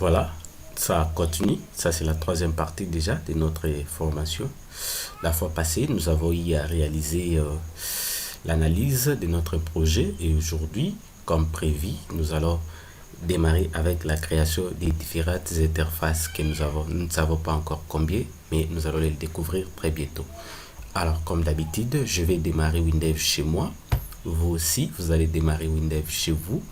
voilà, ça continue. Ça, c'est la troisième partie déjà de notre formation. La fois passée, nous avons eu à réaliser l'analyse de notre projet et aujourd'hui, comme prévu, nous allons démarrer avec la création des différentes interfaces que nous avons. Nous ne savons pas encore combien, mais nous allons les découvrir très bientôt. Alors, comme d'habitude, je vais démarrer Windev chez moi. Vous aussi, vous allez démarrer Windev chez vous.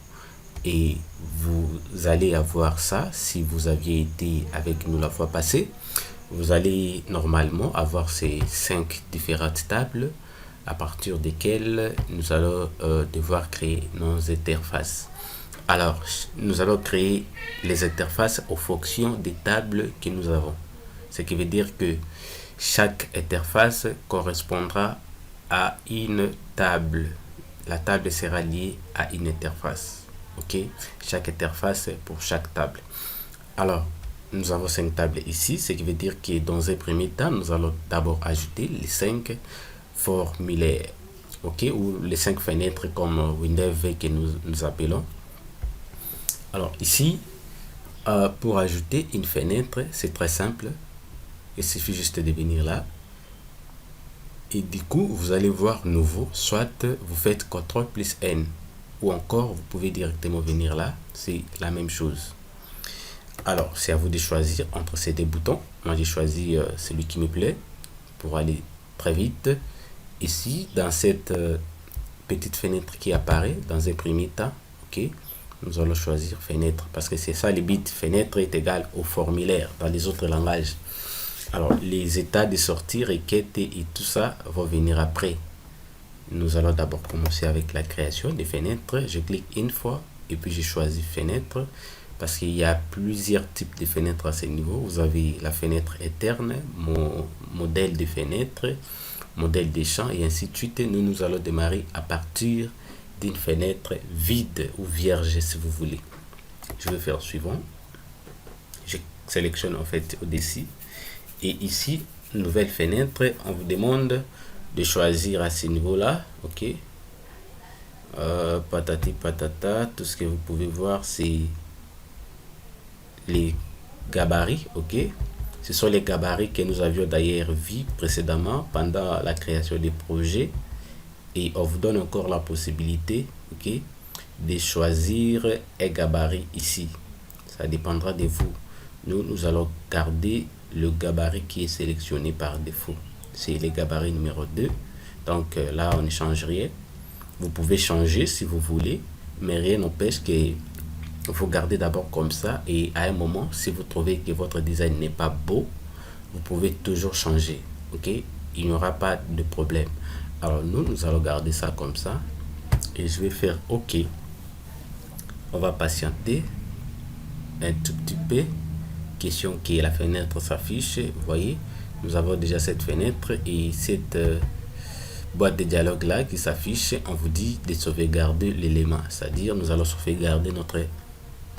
Et vous allez avoir ça si vous aviez été avec nous la fois passée. Vous allez normalement avoir ces 5 différentes tables à partir desquelles nous allons devoir créer nos interfaces. Alors, nous allons créer les interfaces aux fonctions des tables que nous avons. Ce qui veut dire que chaque interface correspondra à une table. La table sera liée à une interface. Ok, chaque interface pour chaque table. Alors, nous avons 5 tables ici, ce qui veut dire que dans un premier temps, nous allons d'abord ajouter les 5 formulaires. Ok, ou les 5 fenêtres comme Windows que nous appelons. Alors ici, pour ajouter une fenêtre, c'est très simple. Il suffit juste de venir là. Et du coup, vous allez voir nouveau, soit vous faites CTRL plus N. Ou encore, vous pouvez directement venir là, c'est la même chose. Alors, c'est à vous de choisir entre ces deux boutons. Moi, j'ai choisi celui qui me plaît pour aller très vite. Ici, dans cette petite fenêtre qui apparaît dans un premier temps, ok, nous allons choisir fenêtre parce que c'est ça le but. Fenêtre est égal au formulaire dans les autres langages. Alors, les états de sortie, requête et tout ça vont venir après. Nous allons d'abord commencer avec la création des fenêtres. Je clique une fois et puis j'ai choisi fenêtre parce qu'il y a plusieurs types de fenêtres à ce niveau. Vous avez la fenêtre interne, mon modèle de fenêtre, modèle des champs et ainsi de suite. Nous allons démarrer à partir d'une fenêtre vide ou vierge si vous voulez. Je vais faire suivant. Je sélectionne en fait au-dessus et ici, nouvelle fenêtre, on vous demande de choisir à ce niveau là, ok, patati patata. Tout ce que vous pouvez voir c'est les gabarits, ok, ce sont les gabarits que nous avions d'ailleurs vu précédemment pendant la création des projets et on vous donne encore la possibilité, ok, de choisir un gabarit ici. Ça dépendra de vous. Nous allons garder le gabarit qui est sélectionné par défaut. C'est le gabarit numéro 2. Donc là, on ne change rien. Vous pouvez changer si vous voulez, mais rien n'empêche que vous gardez d'abord comme ça. Et à un moment, si vous trouvez que votre design n'est pas beau, vous pouvez toujours changer. Ok, il n'y aura pas de problème. Alors nous allons garder ça comme ça. Et je vais faire OK. On va patienter un tout petit peu. Question que la fenêtre s'affiche. Vous voyez, nous avons déjà cette fenêtre et cette boîte de dialogue là qui s'affiche. On vous dit de sauvegarder l'élément, c'est-à-dire nous allons sauvegarder notre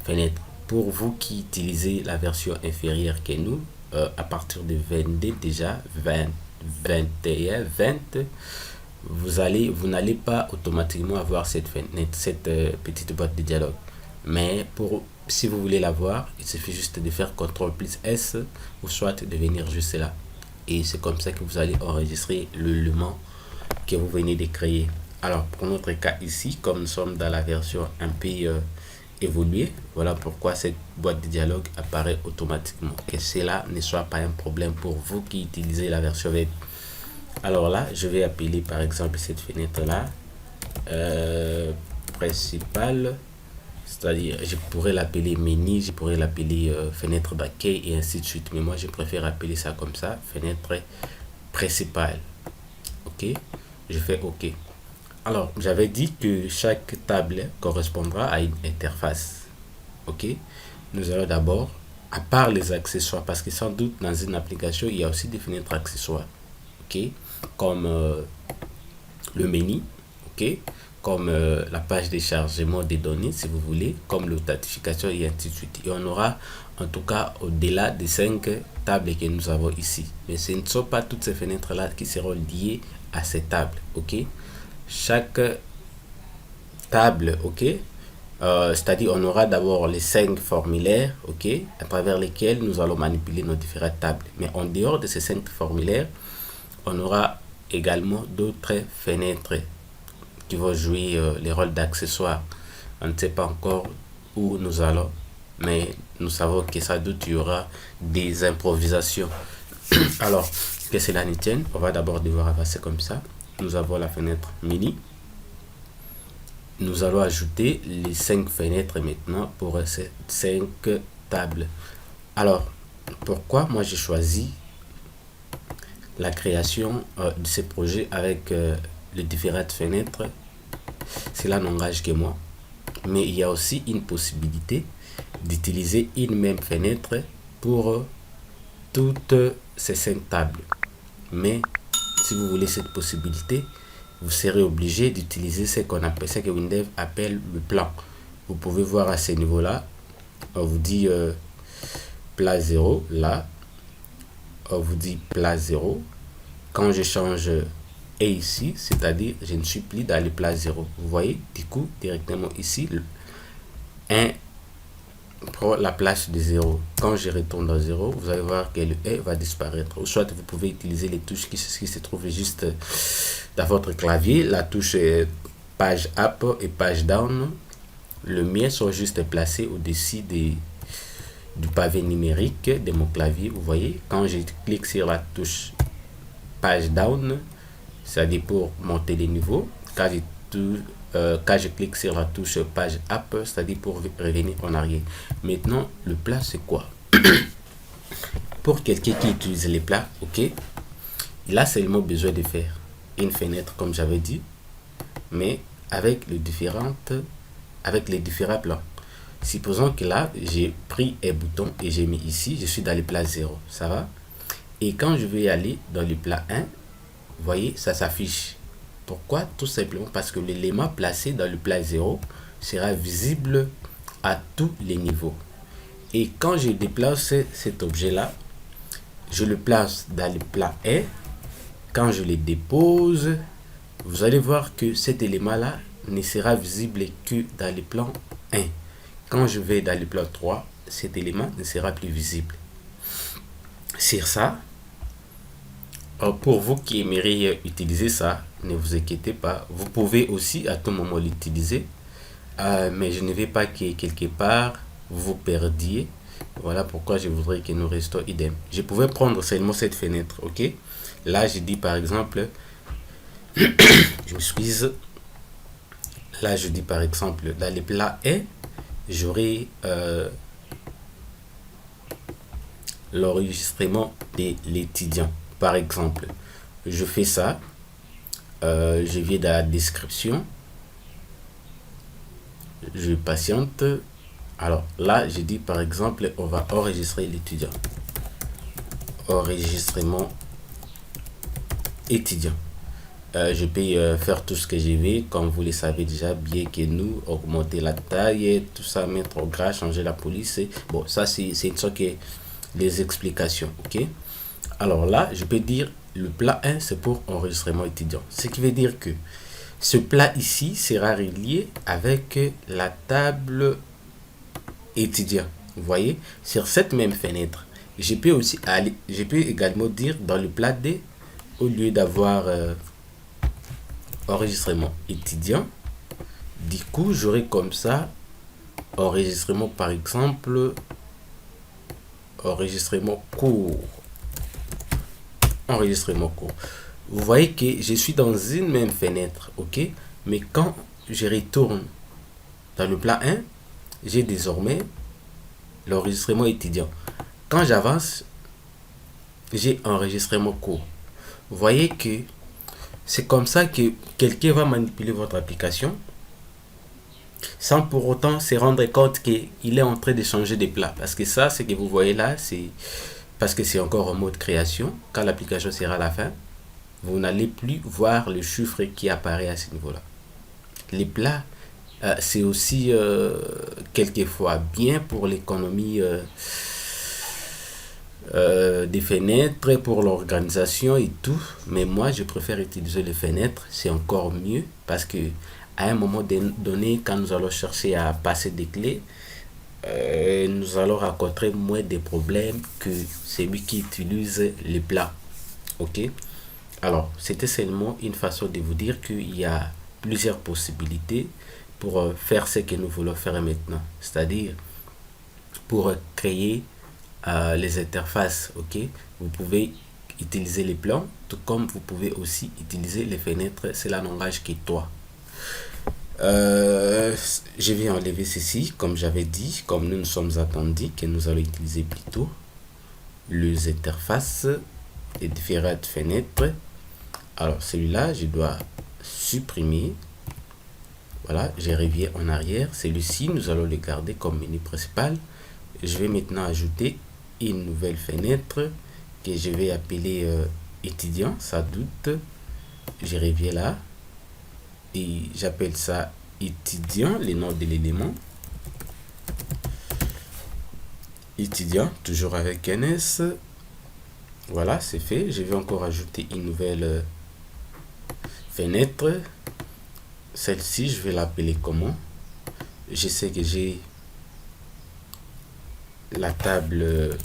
fenêtre. Pour vous qui utilisez la version inférieure que nous, à partir de 22 déjà 20, 21, 20, vous n'allez pas automatiquement avoir cette fenêtre, cette petite boîte de dialogue. Mais si vous voulez la voir, il suffit juste de faire CTRL plus S ou soit de venir juste là. Et c'est comme ça que vous allez enregistrer l'élément que vous venez de créer. Alors, pour notre cas ici, comme nous sommes dans la version un peu évoluée, voilà pourquoi cette boîte de dialogue apparaît automatiquement. Que cela ne soit pas un problème pour vous qui utilisez la version web. Alors là, je vais appeler par exemple cette fenêtre-là principale. C'est-à-dire, je pourrais l'appeler menu, je pourrais l'appeler fenêtre d'accueil et ainsi de suite. Mais moi, je préfère appeler ça comme ça, fenêtre principale. Ok, je fais OK. Alors, j'avais dit que chaque table correspondra à une interface. Ok, nous allons d'abord, à part les accessoires, parce que sans doute dans une application, il y a aussi des fenêtres accessoires. Ok, comme le menu, ok, comme la page de chargement des données si vous voulez, comme l'authentification et ainsi de suite. Et on aura en tout cas au-delà des 5 tables que nous avons ici. Mais ce ne sont pas toutes ces fenêtres là qui seront liées à ces tables. Ok, chaque table, ok, C'est-à-dire on aura d'abord les 5 formulaires, ok, à travers lesquels nous allons manipuler nos différentes tables. Mais en dehors de ces 5 formulaires, on aura également d'autres fenêtres qui vont jouer les rôles d'accessoires. On ne sait pas encore où nous allons, mais nous savons que ça doute, il y aura des improvisations. Alors, que cela n'y tienne, on va d'abord devoir avancer comme ça. Nous avons la fenêtre mini. Nous allons ajouter les 5 fenêtres maintenant pour ces 5 tables. Alors, pourquoi moi j'ai choisi la création de ce projet avec les différentes fenêtres? Cela n'engage que moi. Mais il y a aussi une possibilité d'utiliser une même fenêtre pour toutes ces 5 tables. Mais si vous voulez cette possibilité, vous serez obligé d'utiliser ce que Windows appelle le plan. Vous pouvez voir à ce niveau-là, on vous dit place 0, là, on vous dit place 0. Quand je change et ici, c'est-à-dire je ne suis plus dans le place 0. Vous voyez, du coup, directement ici, le 1 prend la place de 0. Quand je retourne dans 0, vous allez voir que le 1 va disparaître. Ou soit vous pouvez utiliser les touches qui se trouvent juste dans votre clavier. La touche page up et page down. Le mien sont juste placés au-dessus du pavé numérique de mon clavier. Vous voyez, quand je clique sur la touche page down, c'est-à-dire pour monter les niveaux. Quand je clique sur la touche page up, c'est-à-dire pour revenir en arrière. Maintenant, le plat, c'est quoi? Pour quelqu'un qui utilise les plats, ok, il a seulement besoin de faire une fenêtre, comme j'avais dit, mais avec les différents plans. Supposons que là, j'ai pris un bouton et j'ai mis ici, je suis dans le plat 0, ça va? Et quand je vais aller dans le plat 1, vous voyez, ça s'affiche. Pourquoi? Tout simplement parce que l'élément placé dans le plat 0 sera visible à tous les niveaux. Et quand je déplace cet objet-là, je le place dans le plat 1. Quand je le dépose, vous allez voir que cet élément-là ne sera visible que dans le plan 1. Quand je vais dans le plan 3, cet élément ne sera plus visible. Sur ça, pour vous qui aimeriez utiliser ça, ne vous inquiétez pas. Vous pouvez aussi à tout moment l'utiliser. Mais je ne vais pas que quelque part vous perdiez. Voilà pourquoi je voudrais que nous restions idem. Je pouvais prendre seulement cette fenêtre, ok? Là, je dis par exemple, je m'excuse. Là, je dis par exemple, dans les plats 1, j'aurai l'enregistrement de l'étudiant. Par exemple, je fais ça, je vais dans la description, je patiente. Alors là, je dis par exemple, on va enregistrer l'étudiant. Enregistrement étudiant. Je peux faire tout ce que je veux, comme vous le savez déjà, bien que nous, augmenter la taille, tout ça, mettre au gras, changer la police. Bon, ça c'est une sorte que les explications, ok? Alors là, je peux dire le plat 1, c'est pour enregistrement étudiant. Ce qui veut dire que ce plat ici sera relié avec la table étudiant. Vous voyez, sur cette même fenêtre, je peux également dire dans le plat D, au lieu d'avoir enregistrement étudiant, du coup, j'aurai comme ça enregistrement, par exemple, enregistrement court. Enregistrement court. Vous voyez que je suis dans une même fenêtre, ok? Mais quand je retourne dans le plat 1, j'ai désormais l'enregistrement étudiant. Quand j'avance, j'ai enregistrement court. Vous voyez que c'est comme ça que quelqu'un va manipuler votre application sans pour autant se rendre compte qu'il est en train de changer de plat. Parce que ça, ce que vous voyez là, c'est parce que c'est encore en mode création. Quand l'application sera à la fin, vous n'allez plus voir le chiffre qui apparaît à ce niveau-là. Les plats, c'est aussi quelquefois bien pour l'économie des fenêtres, pour l'organisation et tout. Mais moi, je préfère utiliser les fenêtres. C'est encore mieux parce que à un moment donné, quand nous allons chercher à passer des clés, nous allons rencontrer moins de problèmes que celui qui utilise les plats. Ok? Alors, c'était seulement une façon de vous dire qu'il y a plusieurs possibilités pour faire ce que nous voulons faire maintenant. C'est-à-dire, pour créer les interfaces. Ok? Vous pouvez utiliser les plans, tout comme vous pouvez aussi utiliser les fenêtres. C'est la langage qui est toi. Je vais enlever ceci, comme j'avais dit, comme nous nous sommes attendus que nous allons utiliser plutôt les interfaces et différentes fenêtres. Alors celui-là, je dois supprimer. Voilà, je reviens en arrière. Celui-ci, nous allons le garder comme menu principal. Je vais maintenant ajouter une nouvelle fenêtre que je vais appeler étudiant, ça doute. Je reviens là et j'appelle ça étudiant, le nom de l'élément. Étudiant, toujours avec un S. Voilà, c'est fait. Je vais encore ajouter une nouvelle fenêtre. Celle-ci, je vais l'appeler comment? Je sais que j'ai la table,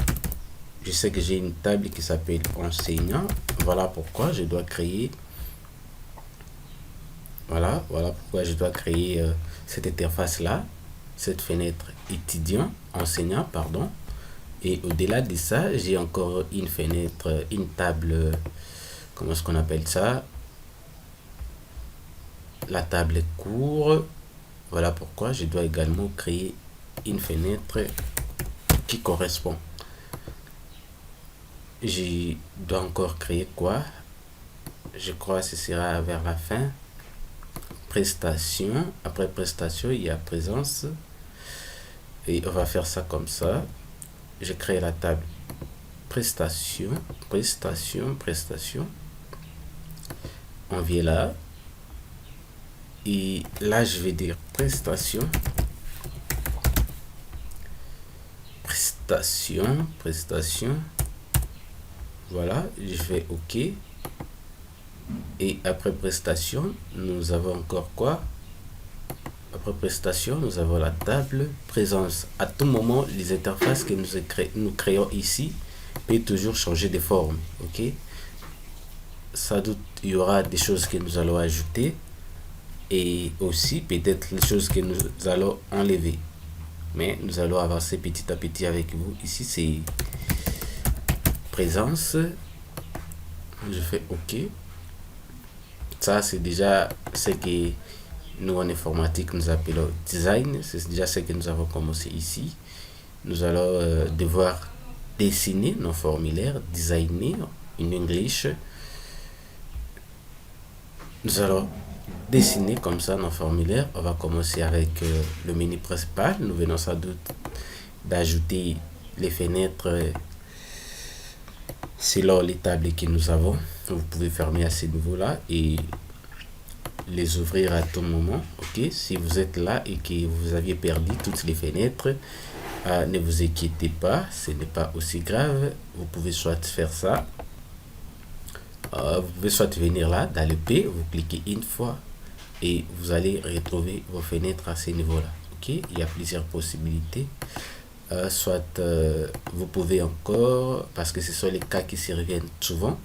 je sais que j'ai une table qui s'appelle enseignant. Voilà pourquoi je dois créer, voilà pourquoi je dois créer cette interface là, cette fenêtre étudiant, enseignant, pardon. Et au-delà de ça, j'ai encore une fenêtre, une table, comment est-ce qu'on appelle ça? La table cours. Voilà pourquoi je dois également créer une fenêtre qui correspond. Je dois encore créer quoi? Je crois que ce sera vers la fin. Prestation. Après prestation, il y a présence. Et on va faire ça comme ça. Je crée la table prestation. On vient là. Et là, je vais dire prestation. Voilà, je fais OK. Et après prestation, nous avons encore quoi? Après prestation, nous avons la table présence. À tout moment, les interfaces que nous créons ici peuvent toujours changer de forme. OK? Sans doute, il y aura des choses que nous allons ajouter et aussi peut-être les choses que nous allons enlever. Mais nous allons avancer petit à petit avec vous. Ici, c'est présence. Je fais OK. Ça, c'est déjà ce que nous en informatique nous appelons design. C'est déjà ce que nous avons commencé ici. Nous allons devoir dessiner nos formulaires, designer in English. Nous allons dessiner comme ça nos formulaires. On va commencer avec le menu principal. Nous venons sans doute d'ajouter les fenêtres selon les tables que nous avons. Vous pouvez fermer à ce niveau là et les ouvrir à tout moment. Ok, si vous êtes là et que vous aviez perdu toutes les fenêtres, ne vous inquiétez pas, ce n'est pas aussi grave. Vous pouvez soit faire ça, vous pouvez soit venir là dans le P, vous cliquez une fois et vous allez retrouver vos fenêtres à ce niveau là. Ok, il y a plusieurs possibilités. Soit vous pouvez encore, parce que ce sont les cas qui se reviennent souvent,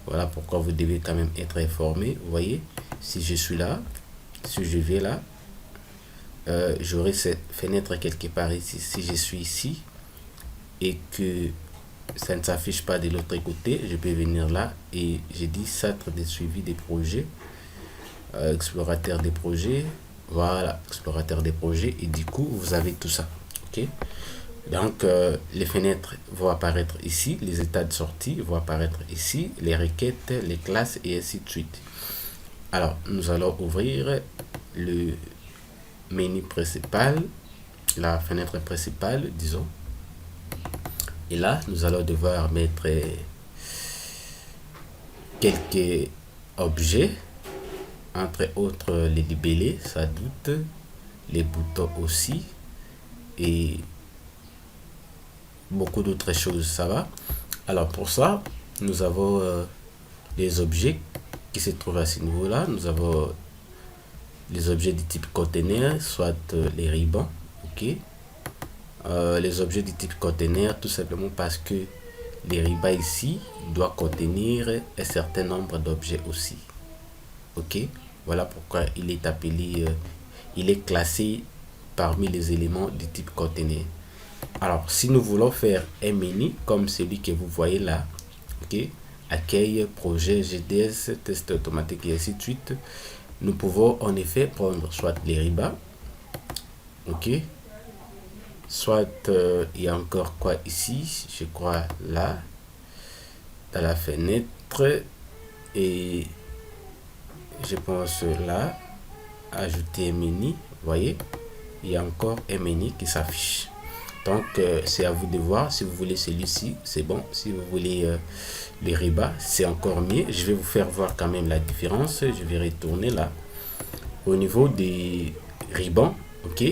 voilà pourquoi vous devez quand même être informé. Vous voyez, si je suis là, si je vais là, j'aurai cette fenêtre quelque part ici. Si je suis ici et que ça ne s'affiche pas de l'autre côté, je peux venir là et j'ai dit centre de suivi des projets, explorateur des projets, voilà, explorateur des projets, et du coup vous avez tout ça. Ok, donc les fenêtres vont apparaître ici, les états de sortie vont apparaître ici, les requêtes, les classes et ainsi de suite. Alors nous allons ouvrir le menu principal, la fenêtre principale, disons, et là nous allons devoir mettre quelques objets, entre autres les libellés, ça doute, les boutons aussi, et beaucoup d'autres choses, ça va. Alors pour ça, nous avons des objets qui se trouvent à ce niveau là. Nous avons les objets du type container, soit les ribans. Ok. Les objets du type container, tout simplement parce que les ribans ici doivent contenir un certain nombre d'objets aussi. Ok. Voilà pourquoi il est appelé, il est classé parmi les éléments du type container. Alors, si nous voulons faire un menu comme celui que vous voyez là, ok, accueil, projet, GDS, test automatique et ainsi de suite, nous pouvons en effet prendre soit les ribans, ok, soit il y a encore quoi ici, je crois là, dans la fenêtre, et je pense là, ajouter un menu, voyez, il y a encore un menu qui s'affiche. Donc c'est à vous de voir. Si vous voulez celui-ci, c'est bon. Si vous voulez les ribans, c'est encore mieux. Je vais vous faire voir quand même la différence. Je vais retourner là. Au niveau des ribans, ok.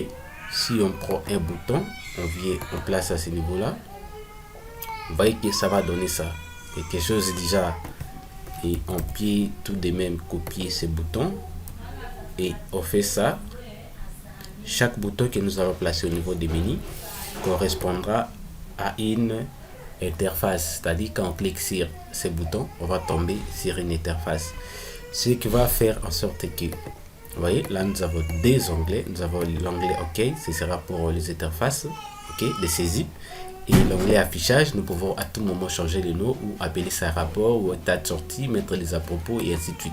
Si on prend un bouton, on place à ce niveau-là. Vous voyez que ça va donner ça. Quelque chose déjà. Et on peut tout de même copier ces boutons. Et on fait ça. Chaque bouton que nous allons placer au niveau des menus correspondra à une interface, c'est-à-dire quand on clique sur ces boutons, on va tomber sur une interface, ce qui va faire en sorte que, vous voyez, là nous avons des onglets. Nous avons l'onglet OK, ce sera pour les interfaces, OK, de saisie, et l'onglet affichage, nous pouvons à tout moment changer le nom ou appeler ça rapport ou état de sortie, mettre les à propos et ainsi de suite.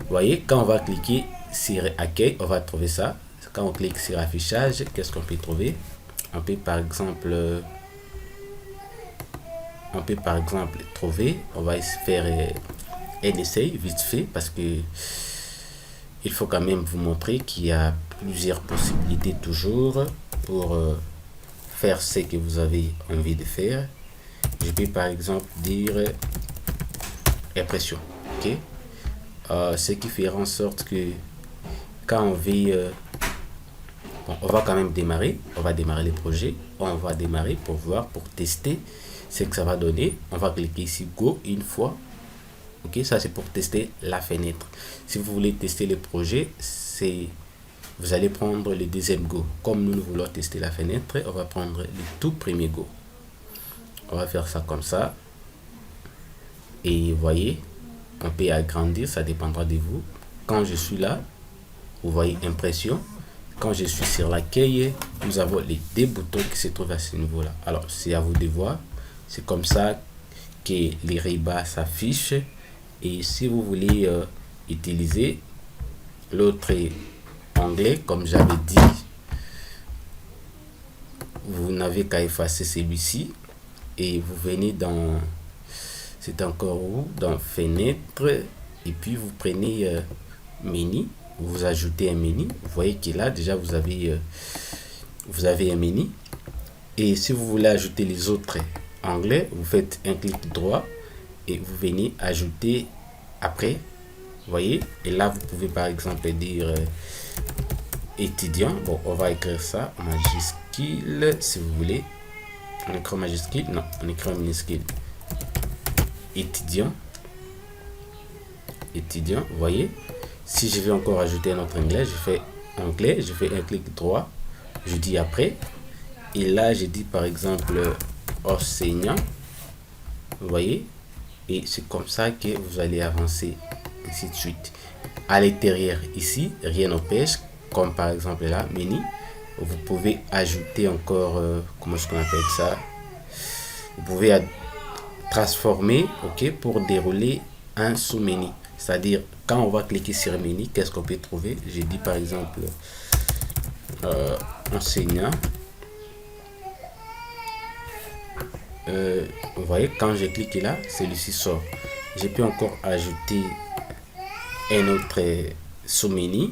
Vous voyez, quand on va cliquer sur accueil, on va trouver ça. Quand on clique sur affichage, qu'est-ce qu'on peut trouver? On peut par exemple trouver, on va faire un essai vite fait parce que il faut quand même vous montrer qu'il y a plusieurs possibilités toujours pour faire ce que vous avez envie de faire. Je peux par exemple dire impression, ok, ce qui fera en sorte que quand on veut bon, on va quand même démarrer, on va démarrer le projet, on va démarrer pour voir, pour tester ce que ça va donner. On va cliquer ici Go une fois, ok, ça c'est pour tester la fenêtre. Si vous voulez tester le projet, vous allez prendre le deuxième Go. Comme nous voulons tester la fenêtre, on va prendre le tout premier Go. On va faire ça comme ça, et vous voyez, on peut agrandir, ça dépendra de vous. Quand je suis là, vous voyez impression. Quand je suis sur l'accueil, nous avons les deux boutons qui se trouvent à ce niveau-là. Alors, c'est à vous de voir. C'est comme ça que les ribans s'affichent. Et si vous voulez utiliser l'autre onglet, comme j'avais dit, vous n'avez qu'à effacer celui-ci. Et vous venez dans... C'est encore où? Dans fenêtre. Et puis, vous prenez menu. Vous ajoutez un menu. Vous voyez que là déjà vous avez un menu, et si vous voulez ajouter les autres onglets, vous faites un clic droit et vous venez ajouter après, vous voyez, et là vous pouvez par exemple dire étudiant. Bon, on va écrire ça en majuscule si vous voulez. On écrit en majuscule? Non, on écrit en minuscule. Étudiant, vous voyez. Si je vais encore ajouter un autre onglet, je fais onglet, je fais un clic droit, je dis après, et là je dis par exemple enseignant, vous voyez, et c'est comme ça que vous allez avancer, ainsi de suite. À l'intérieur ici, rien n'empêche, comme par exemple là, menu, vous pouvez ajouter encore, comment est-ce qu'on appelle ça, vous pouvez transformer, ok, pour dérouler un sous-menu. C'est-à-dire, quand on va cliquer sur menu, qu'est-ce qu'on peut trouver? J'ai dit par exemple enseignant. Vous voyez, quand je clique là, celui-ci sort. Je peux encore ajouter un autre sous-menu.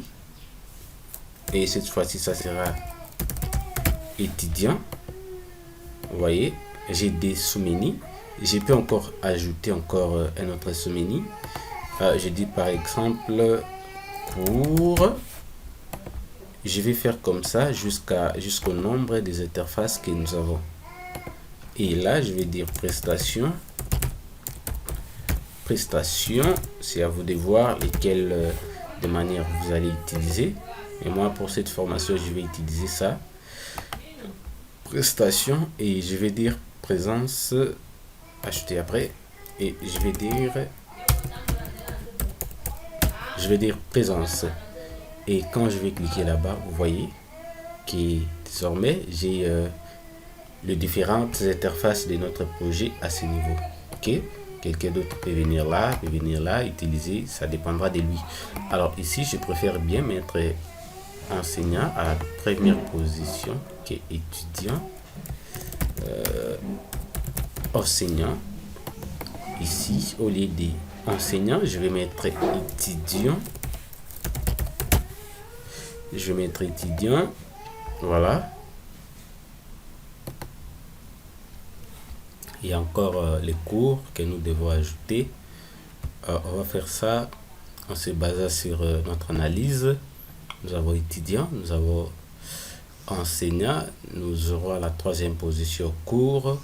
Et cette fois-ci, ça sera étudiant. Vous voyez, j'ai des sous-menus. Je peux encore ajouter encore un autre sous-menu. Je dis par exemple pour, je vais faire comme ça jusqu'au nombre des interfaces que nous avons, et là je vais dire prestation, c'est à vous de voir lesquelles de manière que vous allez utiliser. Et moi, pour cette formation, je vais utiliser ça. Prestation, et je vais dire présence, ajouter après. Et je vais dire présence. Et quand je vais cliquer là-bas, vous voyez que désormais, j'ai les différentes interfaces de notre projet à ce niveau. Ok, quelqu'un d'autre peut venir là, utiliser, ça dépendra de lui. Alors ici, je préfère bien mettre enseignant à la première position, qui est étudiant, enseignant. Ici, au lieu d'enseignant, je vais mettre étudiant. Je vais mettre étudiant, voilà. Il y a encore les cours que nous devons ajouter. On va faire ça en se basant sur notre analyse. Nous avons étudiant, nous avons enseignant, nous aurons à la troisième position cours,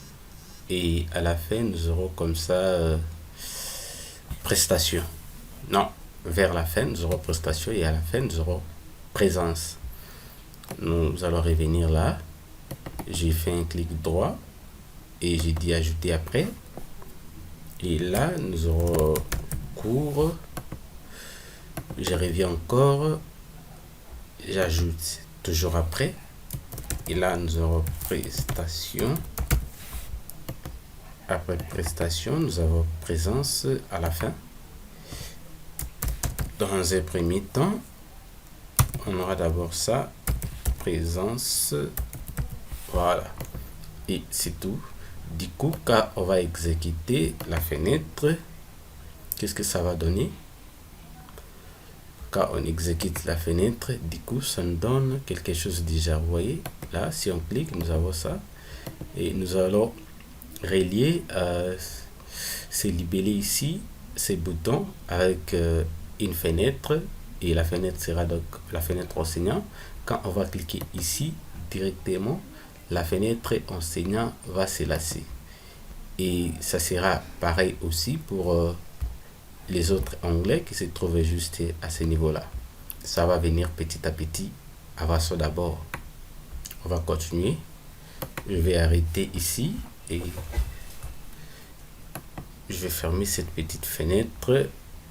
et à la fin nous aurons comme ça prestation. Non, vers la fin nous aurons prestation, et à la fin nous aurons présence. Nous allons revenir là. J'ai fait un clic droit et j'ai dit ajouter après, et là nous aurons cours. Je reviens encore, j'ajoute toujours après, et là nous aurons prestation. Après prestation, nous avons présence à la fin. Dans un premier temps, on aura d'abord ça, présence, voilà, et c'est tout. Du coup, quand on va exécuter la fenêtre, qu'est-ce que ça va donner? Quand on exécute la fenêtre, du coup, ça nous donne quelque chose déjà. Vous voyez, là, si on clique, nous avons ça, et nous allons relier ces libellés ici, ces boutons, avec une fenêtre, et la fenêtre sera donc la fenêtre enseignant. Quand on va cliquer ici directement, la fenêtre enseignant va se lasser, et ça sera pareil aussi pour les autres onglets qui se trouvent juste à ce niveau là. Ça va venir petit à petit. Avant ça, d'abord on va continuer. Je vais arrêter ici et je vais fermer cette petite fenêtre.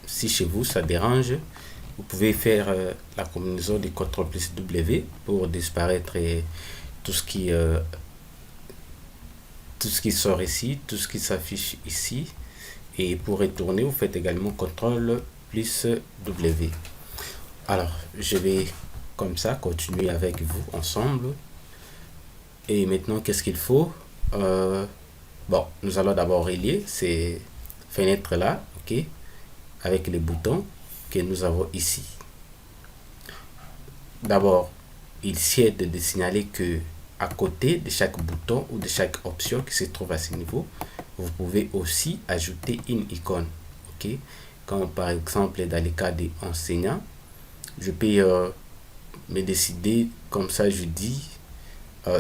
Si chez vous ça dérange, vous pouvez faire la combinaison de CTRL+W pour disparaître tout ce qui sort ici, tout ce qui s'affiche ici, et pour retourner vous faites également CTRL+W. Alors je vais comme ça continuer avec vous ensemble. Et maintenant, qu'est-ce qu'il faut? Bon, nous allons d'abord relier ces fenêtres là, ok, avec les boutons que nous avons ici. D'abord, il s'aide de signaler que à côté de chaque bouton ou de chaque option qui se trouve à ce niveau, vous pouvez aussi ajouter une icône, ok. Comme par exemple dans le cas des enseignants, je peux me décider comme ça. Je dis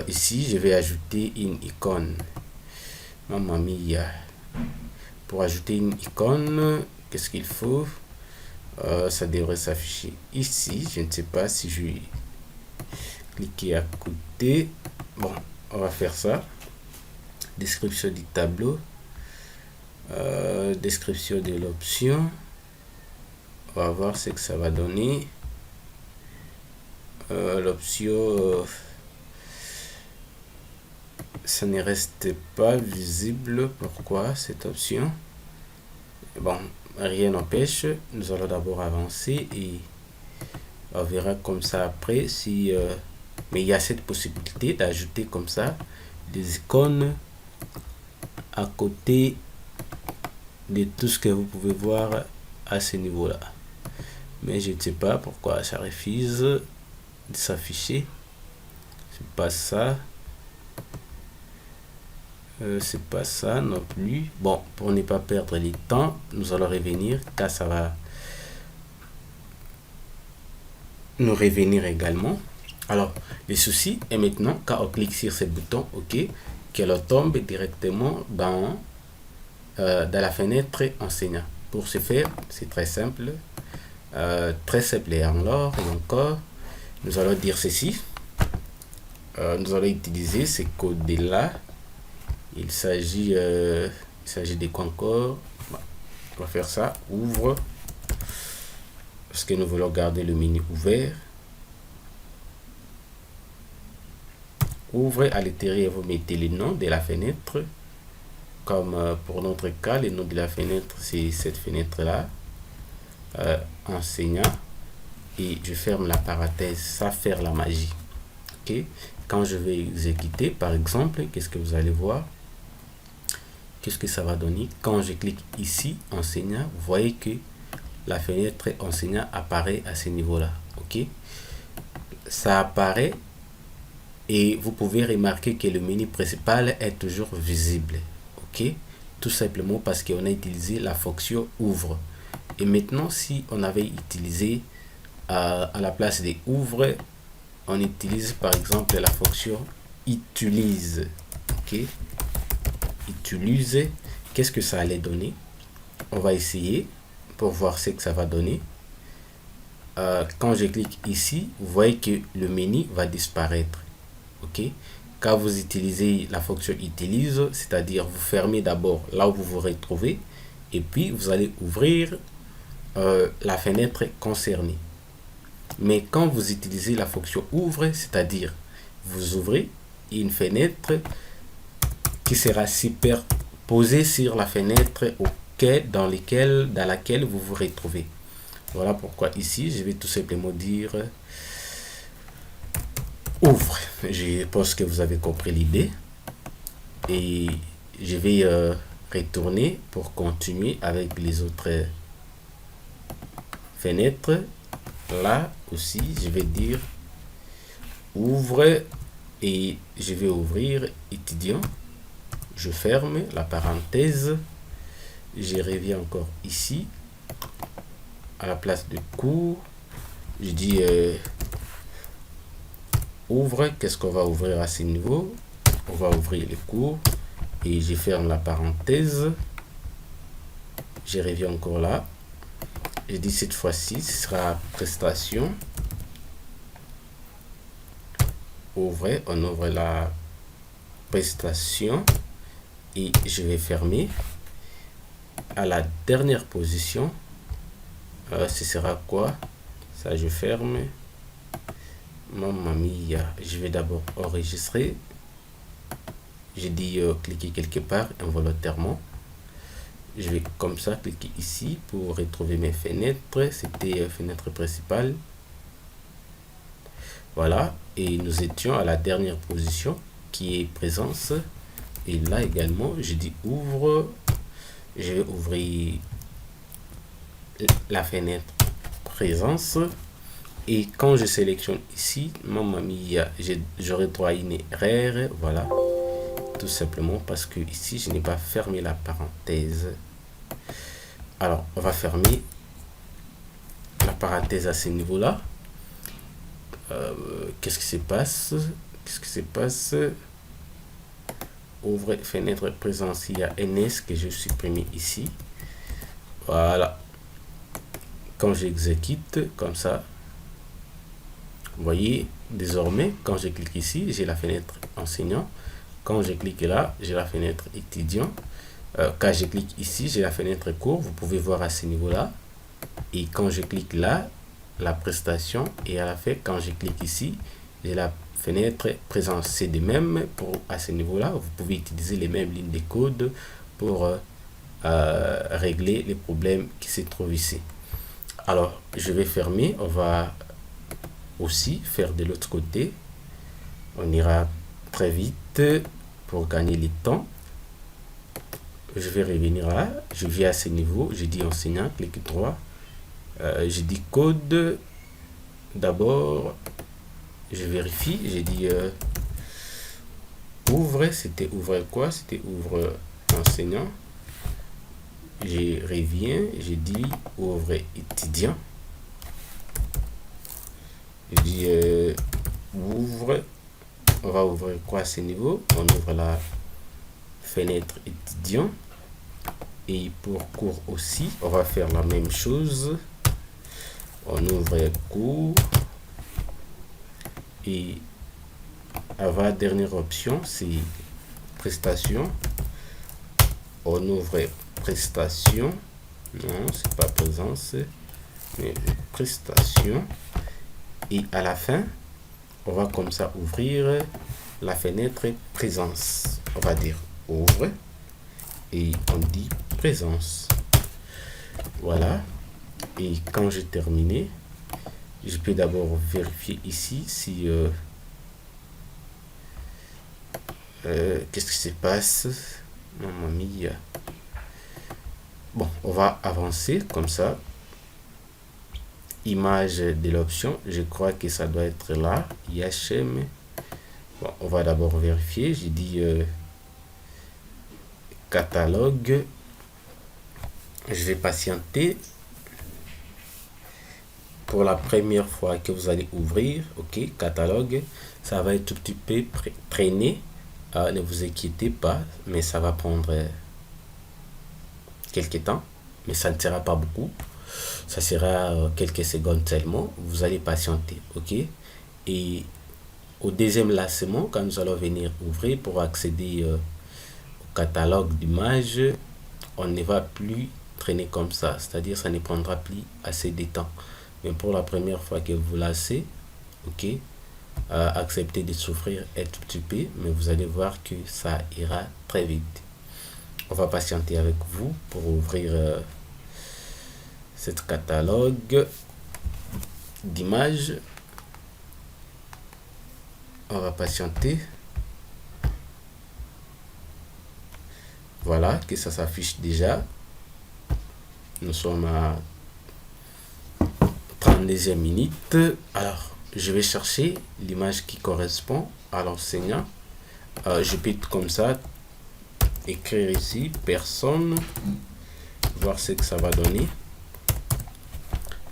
ici, je vais ajouter une icône. Mamma mia. Pour ajouter une icône, qu'est-ce qu'il faut? Ça devrait s'afficher ici. Je ne sais pas si je vais cliquer à côté. Bon, on va faire ça. Description du tableau. Description de l'option. On va voir ce que ça va donner. L'option, ça ne reste pas visible. Pourquoi cette option? Bon, rien n'empêche. Nous allons d'abord avancer et on verra comme ça après si mais il y a cette possibilité d'ajouter comme ça des icônes à côté de tout ce que vous pouvez voir à ce niveau là, mais je ne sais pas pourquoi ça refuse de s'afficher. C'est pas ça. C'est pas ça non plus. Bon, pour ne pas perdre le temps, nous allons revenir car ça va nous revenir également. Alors, le souci est maintenant quand on clique sur ce bouton, ok, qu'elle tombe directement dans la fenêtre enseignant. Pour ce faire, c'est très simple. Très simple. Et alors, et encore, nous allons dire ceci. Nous allons utiliser ces codes-là. Il s'agit de quoi encore? On va faire ça. Ouvre. Parce que nous voulons garder le menu ouvert. Ouvrez à l'intérieur, vous mettez le nom de la fenêtre. Comme pour notre cas, le nom de la fenêtre, c'est cette fenêtre-là. Enseignant. Et je ferme la parenthèse, ça faire la magie. Ok. Quand je vais exécuter, par exemple, qu'est-ce que vous allez voir? Qu'est-ce que ça va donner? Quand je clique ici, enseignant, vous voyez que la fenêtre enseignant apparaît à ce niveau-là. Ok. Ça apparaît. Et vous pouvez remarquer que le menu principal est toujours visible. Ok, tout simplement parce qu'on a utilisé la fonction ouvre. Et maintenant, si on avait utilisé à la place de ouvre, on utilise par exemple la fonction utilise. Ok, utilise. Qu'est-ce que ça allait donner? On va essayer pour voir ce que ça va donner. Quand je clique ici, vous voyez que le menu va disparaître. Ok, quand vous utilisez la fonction utilise, c'est-à-dire vous fermez d'abord là où vous vous retrouvez et puis vous allez ouvrir la fenêtre concernée. Mais quand vous utilisez la fonction ouvre, c'est-à-dire vous ouvrez une fenêtre qui sera superposée sur la fenêtre dans laquelle vous vous retrouvez. Voilà pourquoi ici je vais tout simplement dire ouvre. Je pense que vous avez compris l'idée et je vais retourner pour continuer avec les autres fenêtres. Là aussi je vais dire ouvre et je vais ouvrir étudiant. Je ferme la parenthèse, je reviens encore ici à la place de cours, je dis ouvre. Qu'est-ce qu'on va ouvrir à ce niveau? On va ouvrir les cours et je ferme la parenthèse, je reviens encore là, je dis cette fois-ci ce sera prestation. Ouvre, on ouvre la prestation et je vais fermer. À la dernière position, ce sera quoi? Ça je ferme. Mamma mia, je vais d'abord enregistrer. J'ai dit cliquer quelque part involontairement. Je vais comme ça cliquer ici pour retrouver mes fenêtres. C'était fenêtre principale. Voilà, et nous étions à la dernière position qui est présence. Et là également, je dis ouvre. Je vais ouvrir la fenêtre présence. Et quand je sélectionne ici, mamma mia, j'aurai droit à une erreur. Voilà, tout simplement parce que ici, je n'ai pas fermé la parenthèse. Alors, on va fermer la parenthèse à ce niveau-là. Qu'est-ce qui se passe? Qu'est-ce qui se passe? Ouvre fenêtre présence, il y a NS que je supprime ici. Voilà. Quand j'exécute comme ça, vous voyez, désormais, quand je clique ici, j'ai la fenêtre enseignant. Quand je clique là, j'ai la fenêtre étudiant. Quand je clique ici, j'ai la fenêtre cours. Vous pouvez voir à ce niveau-là. Et quand je clique là, la prestation. Et à la fin, quand je clique ici, j'ai la fenêtre présence. C'est de même pour à ce niveau-là. Vous pouvez utiliser les mêmes lignes de code pour régler les problèmes qui se trouvent ici. Alors, je vais fermer. On va aussi faire de l'autre côté. On ira très vite pour gagner le temps. Je vais revenir là. Je viens à ce niveau. Je dis enseignant, clic droit. Je dis code. D'abord, je vérifie. J'ai dit ouvre. C'était ouvre quoi? C'était ouvre enseignant. Je reviens. Je dis ouvre étudiant. Je dis ouvre. On va ouvrir quoi à ce niveau? On ouvre la fenêtre étudiant. Et pour cours aussi, on va faire la même chose. On ouvre cours. Et avant la dernière option, c'est prestation. On ouvre prestation. Non, c'est pas présence, mais prestation. Et à la fin, on va comme ça ouvrir la fenêtre présence. On va dire ouvre et on dit présence. Voilà. Et quand j'ai terminé, je peux d'abord vérifier ici si qu'est-ce qui se passe. Maman mia. Bon, on va avancer comme ça. Image de l'option, je crois que ça doit être là. IHM. Bon, on va d'abord vérifier. J'ai dit catalogue. Je vais patienter. Pour la première fois que vous allez ouvrir, ok, catalogue, ça va être tout petit peu traîné. Ne vous inquiétez pas, mais ça va prendre quelques temps, mais ça ne sera pas beaucoup. Ça sera quelques secondes seulement. Vous allez patienter, ok. Et au deuxième lancement, quand nous allons venir ouvrir pour accéder au catalogue d'images, on ne va plus traîner comme ça, c'est-à-dire ça ne prendra plus assez de temps. Mais pour la première fois que vous lancez, ok, acceptez de souffrir un tout petit peu, mais vous allez voir que ça ira très vite. On va patienter avec vous pour ouvrir cette catalogue d'images. On va patienter. Voilà, que ça s'affiche déjà. Nous sommes à 32e minute. Alors, je vais chercher l'image qui correspond à l'enseignant. Je peux comme ça écrire ici personne, voir ce que ça va donner.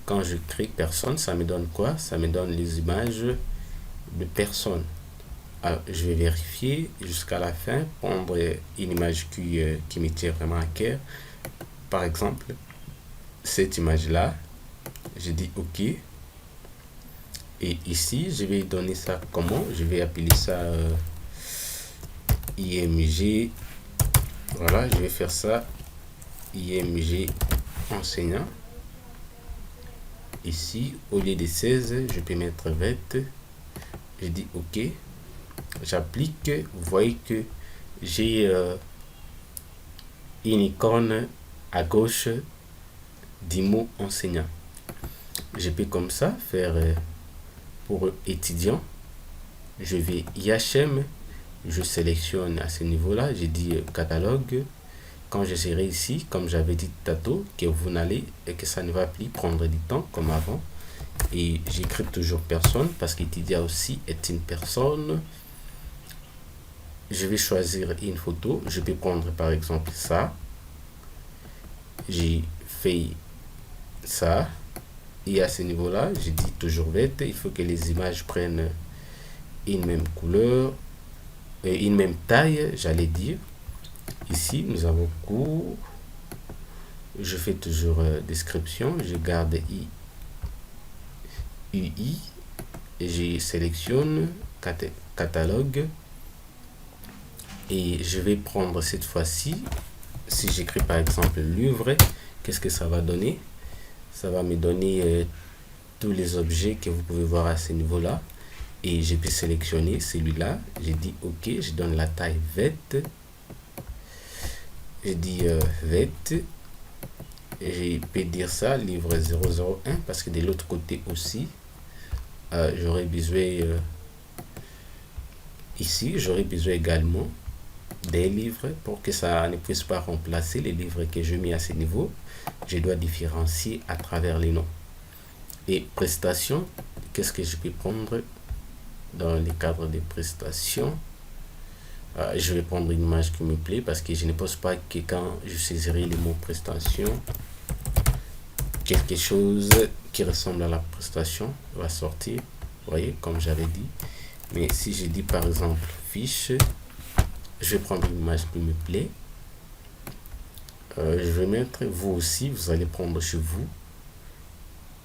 Quand je crée personne, ça me donne quoi? Ça me donne les images de personnes. Alors, je vais vérifier jusqu'à la fin, prendre une image qui me tient vraiment à cœur. Par exemple, cette image-là, je dis OK. Et ici, je vais donner ça comment? Je vais appeler ça IMG. Voilà, je vais faire ça IMG enseignant. Ici, au lieu de 16, je peux mettre 20. Je dis OK. J'applique. Vous voyez que j'ai une icône à gauche du mot enseignant. Je peux comme ça faire pour étudiant. Je vais IHM. Je sélectionne à ce niveau-là. Je dis catalogue. Quand je serai ici, comme j'avais dit tantôt, que vous n'allez et que ça ne va plus prendre du temps comme avant. Et j'écris toujours personne parce qu'étudiant aussi est une personne. Je vais choisir une photo. Je peux prendre par exemple ça. J'ai fait ça. Et à ce niveau-là, je dis toujours vite. Il faut que les images prennent une même couleur, une même taille, j'allais dire. Ici, nous avons cours. Je fais toujours description. Je garde UI. Et je sélectionne catalogue. Et je vais prendre cette fois-ci, si j'écris par exemple livre, qu'est-ce que ça va donner? Ça va me donner tous les objets que vous pouvez voir à ce niveau-là. Et je peux sélectionner celui-là. Je dis OK, je donne la taille VET. Je dis VET. Je peux dire ça, livre 001, parce que de l'autre côté aussi, j'aurais besoin, ici, j'aurais besoin également des livres pour que ça ne puisse pas remplacer les livres que j'ai mis à ce niveau. Je dois différencier à travers les noms. Et prestations, qu'est-ce que je peux prendre dans le cadre des prestations? Je vais prendre une image qui me plaît parce que je ne pense pas que quand je saisirai le mot prestation, quelque chose qui ressemble à la prestation va sortir. Vous voyez, comme j'avais dit. Mais si je dis par exemple fiche, je vais prendre une image qui me plaît. Je vais mettre, vous aussi, vous allez prendre chez vous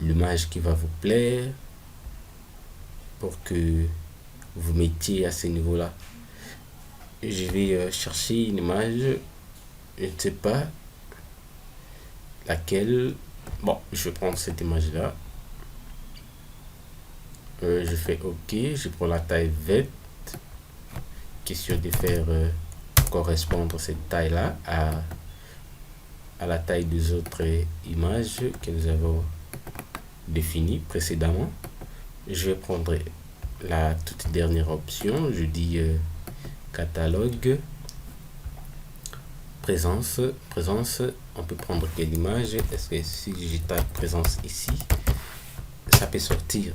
l'image qui va vous plaire pour que vous mettiez à ce niveau-là. Je vais chercher une image, je ne sais pas laquelle. Bon, je vais prendre cette image-là. Je fais OK, je prends la taille verte. Question de faire correspondre cette taille-là à la taille des autres images que nous avons définies précédemment. Je vais prendre la toute dernière option. Je dis catalogue, présence. On peut prendre quelle image? Est-ce que si je tape présence ici, ça peut sortir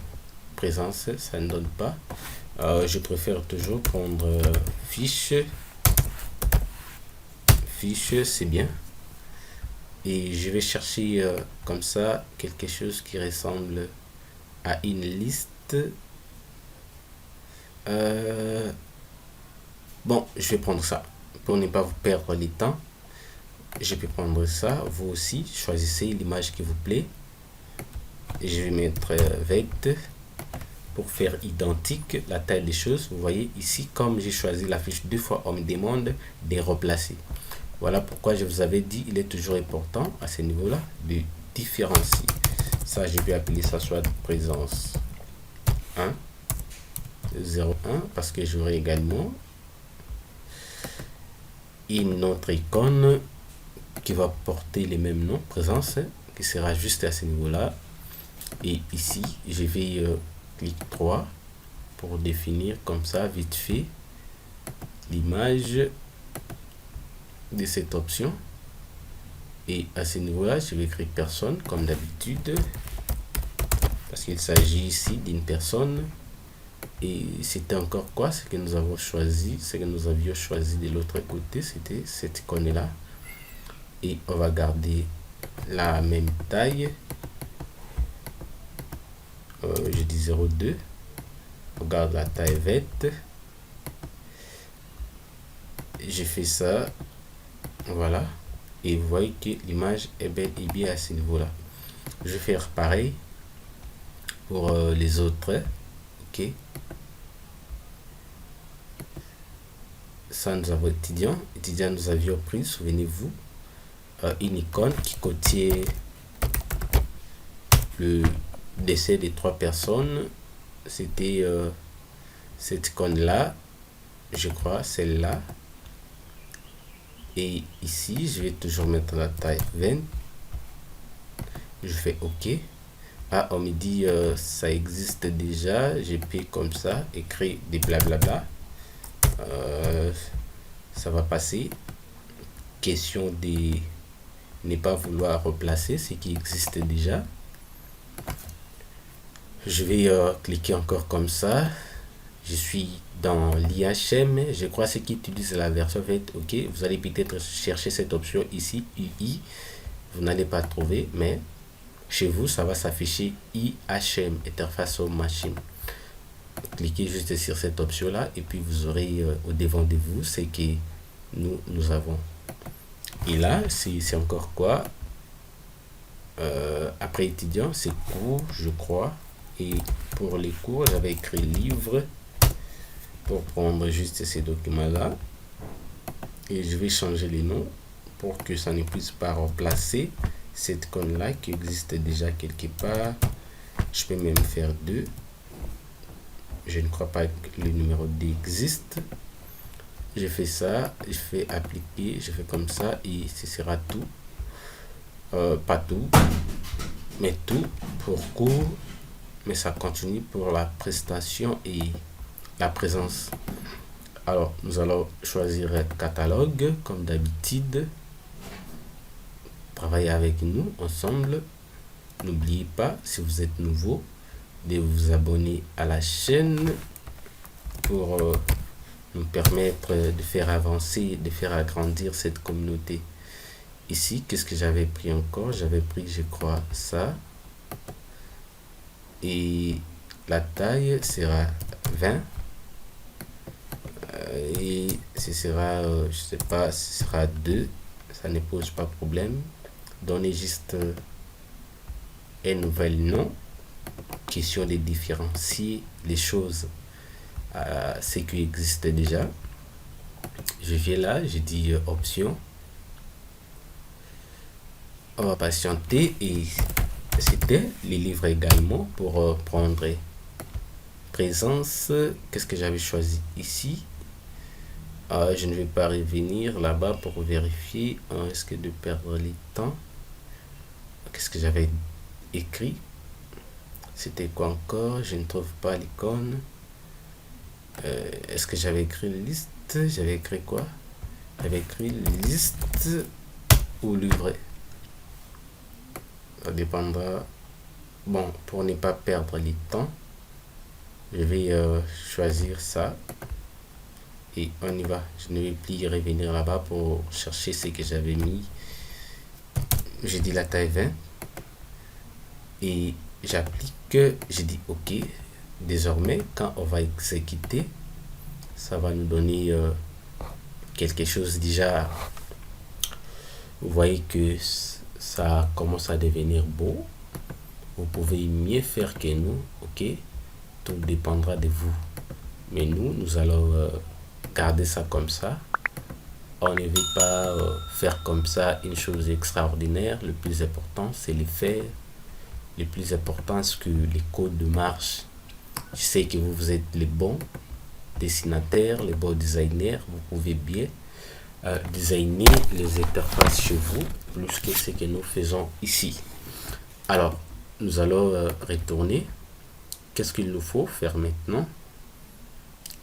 présence? Ça ne donne pas. Je préfère toujours prendre fiche, c'est bien. Et je vais chercher comme ça quelque chose qui ressemble à une liste. Bon, je vais prendre ça pour ne pas vous perdre le temps. Je peux prendre ça. Vous aussi, choisissez l'image qui vous plaît. Et je vais mettre vect pour faire identique la taille des choses. Vous voyez ici, comme j'ai choisi la fiche 2 fois, on me demande de replacer. Voilà pourquoi je vous avais dit, il est toujours important à ce niveau-là de différencier. Ça, je vais appeler ça soit présence 1, 0, 1, parce que j'aurai également une autre icône qui va porter les mêmes noms, présence, qui sera juste à ce niveau-là. Et ici, je vais clic 3 pour définir comme ça, vite fait, l'image de cette option. Et à ce niveau-là, je vais écrire personne comme d'habitude, parce qu'il s'agit ici d'une personne. Et c'était encore quoi? Ce que nous avons choisi, ce que nous avions choisi de l'autre côté, c'était cette icône-là. Et on va garder la même taille. Je dis 0,2. On garde la taille verte. J'ai fait ça. Voilà. Et vous voyez que l'image est bel et bien à ce niveau-là. Je vais faire pareil pour les autres. OK. Ça, nous avons étudiant. Étudiant, nous avions pris, souvenez-vous, une icône qui contient le décès des 3 personnes. C'était cette icône là, je crois, celle-là. Et ici, je vais toujours mettre la taille 20. Je fais OK. Ah, on me dit ça existe déjà. J'ai pu comme ça écrire des blablabla. Ça va passer. Question de ne pas vouloir replacer ce qui existe déjà. Je vais cliquer encore comme ça. Je suis dans l'IHM. Je crois ceux qui utilisent la version faite. OK. Vous allez peut-être chercher cette option ici, UI. Vous n'allez pas trouver, mais chez vous, ça va s'afficher IHM, Interface Home Machine. Cliquez juste sur cette option-là et puis vous aurez au devant de vous ce que nous avons. Et là, c'est encore quoi? Après étudiant, c'est cours, je crois. Et pour les cours, j'avais écrit livre pour prendre juste ces documents-là. Et je vais changer les noms pour que ça ne puisse pas remplacer cette icône-là qui existe déjà quelque part. Je peux même faire 2. Je ne crois pas que le numéro 2 existe. Je fais ça, je fais appliquer, je fais comme ça et ce sera tout. Pas tout, mais tout pour cours. Mais ça continue pour la prestation et la présence. Alors, nous allons choisir catalogue comme d'habitude. Travaillez avec nous ensemble. N'oubliez pas, si vous êtes nouveau, de vous abonner à la chaîne pour nous permettre de faire avancer, de faire agrandir cette communauté. Ici, qu'est-ce que j'avais pris encore? J'avais pris, je crois, ça. Et la taille sera 20. Et ce sera, je sais pas, ce sera 2. Ça ne pose pas de problème. Donnez juste un nouvel nom. Question de différencier les choses à ce qui existe déjà. Je viens là, je dis option. On va patienter et c'était les livres également pour prendre présence. Qu'est-ce que j'avais choisi ici? Je ne vais pas revenir là-bas pour vérifier. Est-ce que de perdre le temps? Qu'est-ce que j'avais écrit? C'était quoi encore? Je ne trouve pas l'icône. Est-ce que j'avais écrit liste? J'avais écrit quoi? J'avais écrit liste ou livret. Ça dépendra. Bon, pour ne pas perdre le temps, je vais choisir ça. Et on y va. Je ne vais plus y revenir là-bas pour chercher ce que j'avais mis. J'ai dit la taille 20. Et j'applique, j'ai dit OK. Désormais, quand on va exécuter, ça va nous donner quelque chose déjà. Vous voyez que ça commence à devenir beau. Vous pouvez mieux faire que nous, OK? Tout dépendra de vous. Mais nous allons garder ça comme ça. On ne veut pas faire comme ça une chose extraordinaire. Le plus important, c'est les faire. Le plus important, c'est que les codes de marche. Je sais que vous êtes les bons dessinateurs, les bons designers. Vous pouvez bien designer les interfaces chez vous, plus que ce que nous faisons ici. Alors, nous allons retourner. Qu'est-ce qu'il nous faut faire maintenant?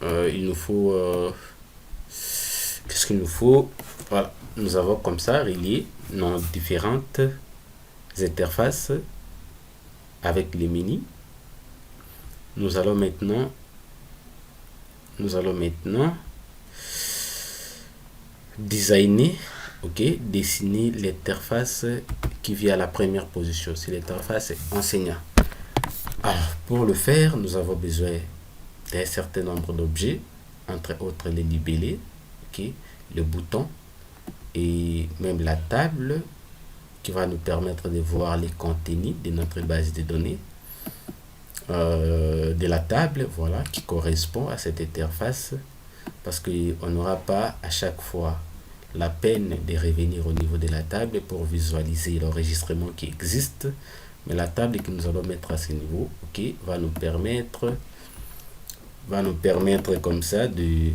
Il nous faut... qu'est-ce qu'il nous faut? Voilà, nous avons comme ça relié nos différentes interfaces avec les mini. Nous allons maintenant designer, ok, dessiner l'interface qui vient à la première position. C'est l'interface enseignant. Alors, pour le faire, nous avons besoin d'un certain nombre d'objets, entre autres les libellés, ok, le bouton et même la table qui va nous permettre de voir les contenus de notre base de données. De la table, voilà, qui correspond à cette interface, parce qu'on n'aura pas à chaque fois la peine de revenir au niveau de la table pour visualiser l'enregistrement qui existe, mais la table que nous allons mettre à ce niveau, ok, va nous permettre comme ça de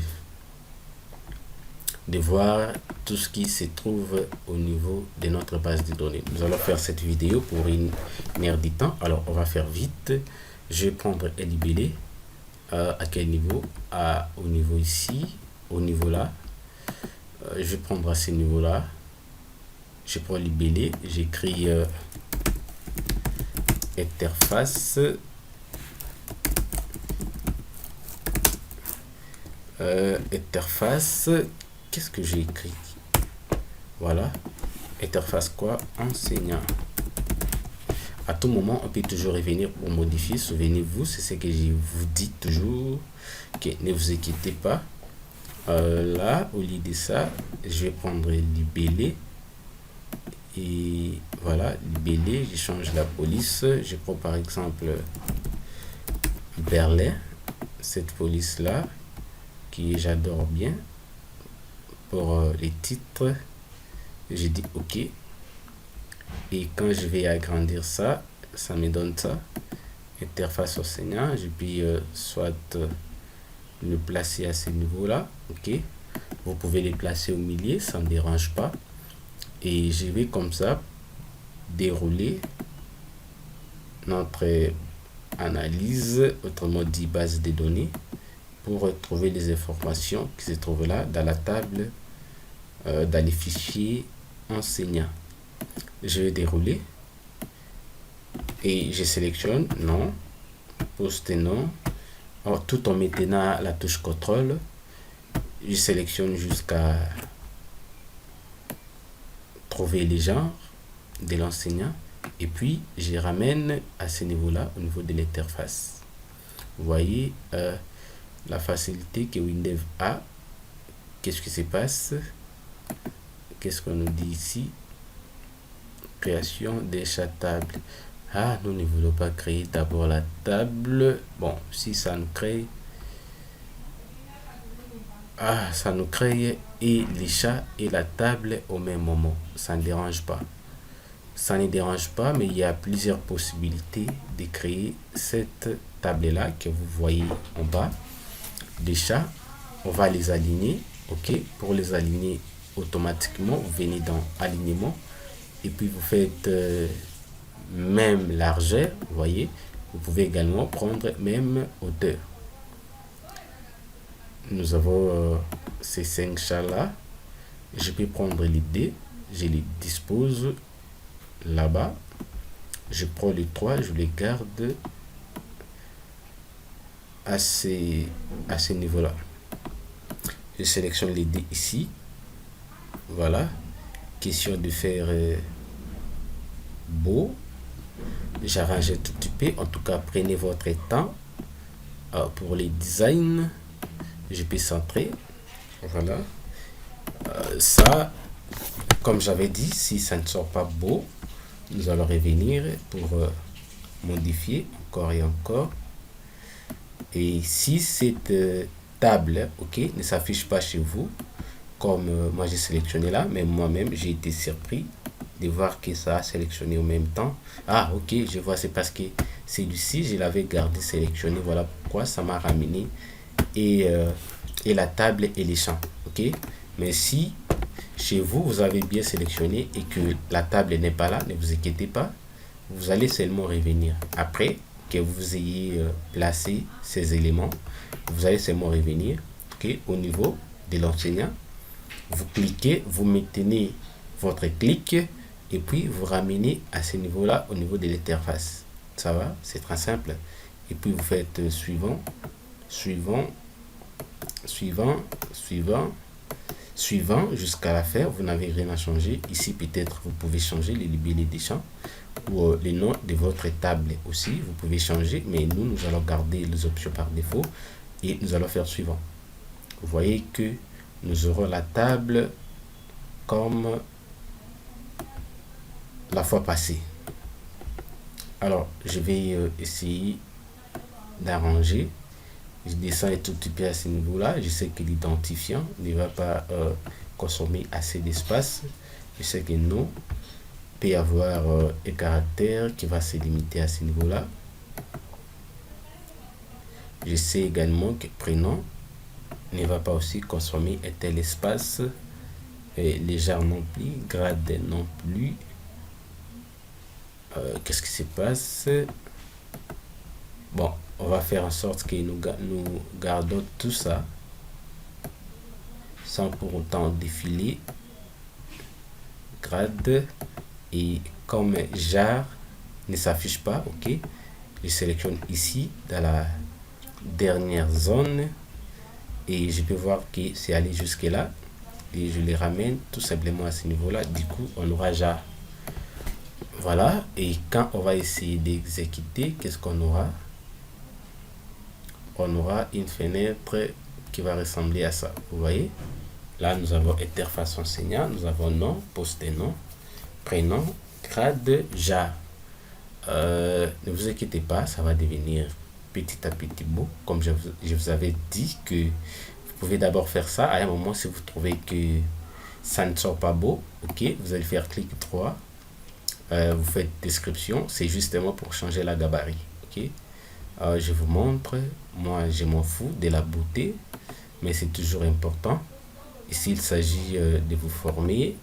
voir tout ce qui se trouve au niveau de notre base de données. Nous allons faire cette vidéo pour une heure du temps. Alors on va faire vite. Je vais prendre un libellé. À quel niveau? Au niveau ici, au niveau là. Je vais prendre à ce niveau là. Je prends libellé, j'écris interface. Interface, qu'est-ce que j'ai écrit? Voilà, interface quoi? Enseignant. À tout moment, on peut toujours revenir pour modifier. Souvenez-vous, c'est ce que je vous dis toujours, que ne vous inquiétez pas. Là, au lieu de ça, je vais prendre libellé. Et voilà, libellé, je change la police. Je prends par exemple Berlin, cette police-là, qui j'adore bien. Pour les titres, j'ai dit OK. Et quand je vais agrandir ça, ça me donne ça. Interface enseignant, je peux soit le placer à ce niveau-là, OK. Vous pouvez les placer au milieu, ça ne me dérange pas. Et je vais comme ça dérouler notre analyse, autrement dit base de données, pour trouver les informations qui se trouvent là dans la table, dans les fichiers enseignants. Je vais dérouler et je sélectionne non, poste non. Alors, tout en maintenant la touche contrôle, je sélectionne jusqu'à trouver les genres de l'enseignant et puis je ramène à ce niveau là, au niveau de l'interface. Vous voyez la facilité que Windows a. Qu'est-ce qui se passe? Qu'est-ce qu'on nous dit ici? Création des chats tables. Ah, nous ne voulons pas créer d'abord la table. Bon, si ça nous crée... Ah, ça nous crée et les chats et la table au même moment. Ça ne dérange pas. Ça ne dérange pas, mais il y a plusieurs possibilités de créer cette table-là que vous voyez en bas. Des chats, on va les aligner. OK? Pour les aligner automatiquement, vous venez dans alignement et puis vous faites même largeur, vous voyez. Vous pouvez également prendre même hauteur. Nous avons ces 5 chats là. Je peux prendre les dés, je les dispose là-bas. Je prends les 3, je les garde à ce niveau-là. Je sélectionne les dés ici. Voilà. Question de faire beau. J'arrange tout petit peu. En tout cas, prenez votre temps pour les designs. Je peux centrer. Voilà. Ça, comme j'avais dit, si ça ne sort pas beau, nous allons revenir pour modifier encore et encore. Et si cette table, OK, ne s'affiche pas chez vous, comme moi j'ai sélectionné là, mais moi-même j'ai été surpris de voir que ça a sélectionné en même temps. Ah, OK, je vois, c'est parce que celui-ci, je l'avais gardé sélectionné. Voilà pourquoi ça m'a ramené et la table et les champs. OK, mais si chez vous, vous avez bien sélectionné et que la table n'est pas là, ne vous inquiétez pas. Vous allez seulement revenir. Après que vous ayez placé ces éléments, vous allez seulement revenir, OK, au niveau de l'enseignant. Vous cliquez, vous maintenez votre clic et puis vous ramenez à ce niveau-là au niveau de l'interface. Ça va? C'est très simple. Et puis vous faites suivant, suivant, suivant, suivant, suivant jusqu'à la fin. Vous n'avez rien à changer. Ici, peut-être, vous pouvez changer les libellés des champs ou les noms de votre table aussi. Vous pouvez changer, mais nous allons garder les options par défaut et nous allons faire suivant. Vous voyez que nous aurons la table comme la fois passée. Alors, je vais essayer d'arranger. Je descends un tout petit peu à ce niveau-là. Je sais que l'identifiant ne va pas consommer assez d'espace. Je sais que non. Il peut y avoir un caractère qui va se limiter à ce niveau-là. Je sais également que prénom ne va pas aussi consommer un tel espace. Légère non plus. Grade non plus. Qu'est-ce qui se passe? Bon, on va faire en sorte que nous gardons tout ça sans pour autant défiler. Grade et comme jar ne s'affiche pas, OK, je sélectionne ici dans la dernière zone et je peux voir que c'est allé jusque là et je les ramène tout simplement à ce niveau là. Du coup, on aura jar. Voilà, et quand on va essayer d'exécuter, qu'est-ce qu'on aura? On aura une fenêtre qui va ressembler à ça. Vous voyez? Là, nous avons interface enseignant, nous avons nom, poste nom, prénom, grade, jar. Ne vous inquiétez pas, ça va devenir petit à petit beau. Comme je vous avais dit que vous pouvez d'abord faire ça. À un moment, si vous trouvez que ça ne sort pas beau, OK, vous allez faire clic droit. Vous faites description, c'est justement pour changer la gabarit. OK, je vous montre. Moi, je m'en fous de la beauté, mais c'est toujours important. Ici, il s'agit de vous former.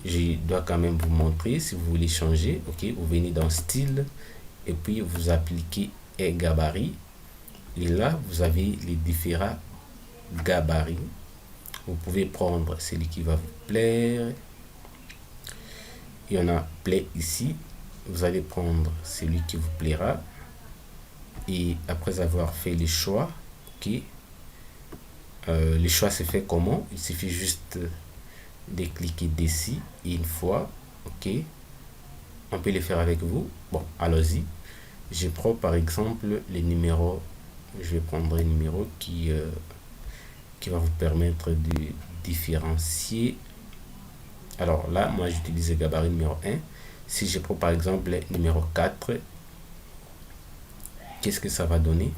Je dois quand même vous montrer si vous voulez changer. OK, vous venez dans style et puis vous appliquez un gabarit. Et là, vous avez les différents gabarits. Vous pouvez prendre celui qui va vous plaire. Il y en a plein ici. Vous allez prendre celui qui vous plaira. Et après avoir fait les choix, OK, les choix se fait comment? Il suffit juste de cliquer dessus une fois. OK, on peut le faire avec vous. Bon, allons-y. Je prends par exemple les numéros. Je vais prendre un numéro qui va vous permettre de différencier. Alors là, moi j'utilise le gabarit numéro 1. Si je prends par exemple numéro 4, qu'est-ce que ça va donner?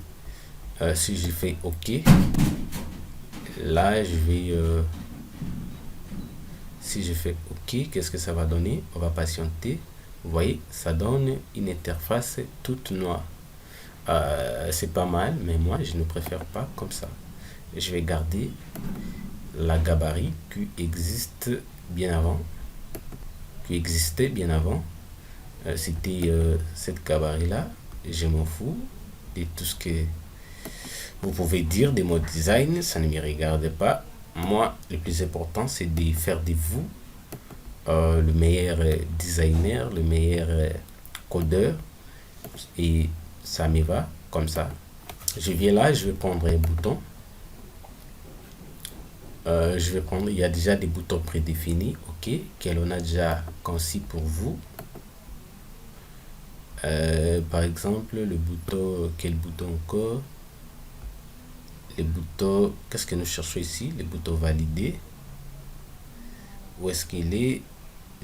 Si je fais OK, là je vais... si je fais OK, qu'est-ce que ça va donner? On va patienter. Vous voyez, ça donne une interface toute noire. C'est pas mal, mais moi je ne préfère pas comme ça. Je vais garder la gabarit qui existe bien avant, qui existait bien avant. C'était cette gabarit là. Je m'en fous de tout ce que vous pouvez dire de mon design, ça ne me regarde pas. Moi, le plus important, c'est de faire de vous le meilleur designer, le meilleur codeur. Et ça me va comme ça. Je viens là, je vais prendre un bouton. Je vais prendre, il y a déjà des boutons prédéfinis, ok, qu'on a déjà conçus pour vous. Par exemple, le bouton, quel bouton encore? Les boutons, qu'est-ce que nous cherchons ici? Les boutons validés. Où est-ce qu'il est?